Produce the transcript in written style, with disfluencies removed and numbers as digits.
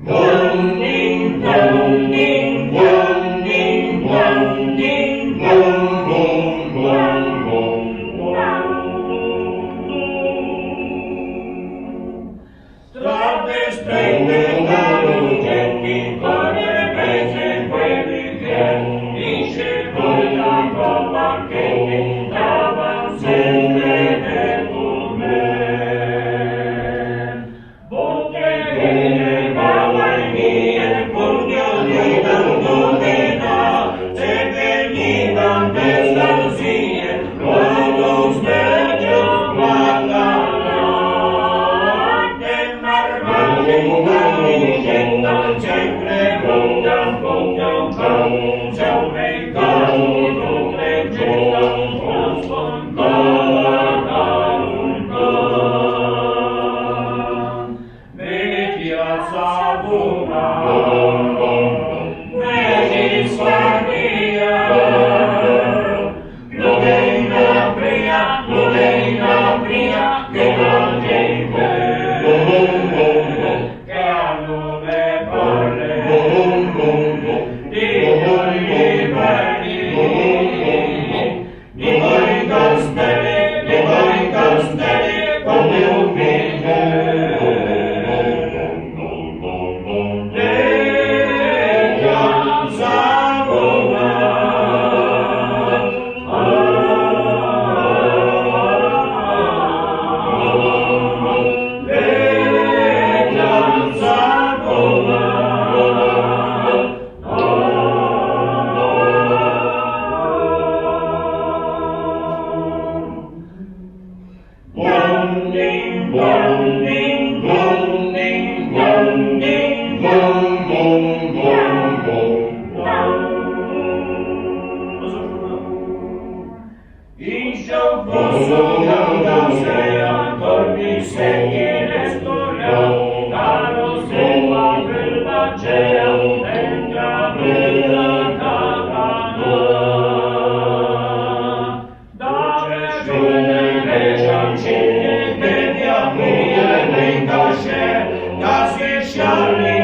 Ding dong, ding dong, ding dong, ding dong, dong, dong, dong, dong. Strade splendide genti, quale pese quelli che dice voglio roba che davan sempre per me. Bocche balla e mie, pugno di tanto se venivan per stanzie, luogo sveglio guardava. Sempre bocca, sempre caldo, leggenda, sfontata un can. Media sabuna, mesi sparvia, Lovena pria, che la gente che hanno le palle di voi castelli come un figlio. Ding dong, ding dong, ding dong, ding dong, dong, dong, dong. In sciopero da se ancor mi segni le storie, caro sua per pacea, entra bella cagana. Da giorni le ciancine, media mia, le casce, da si sciarli,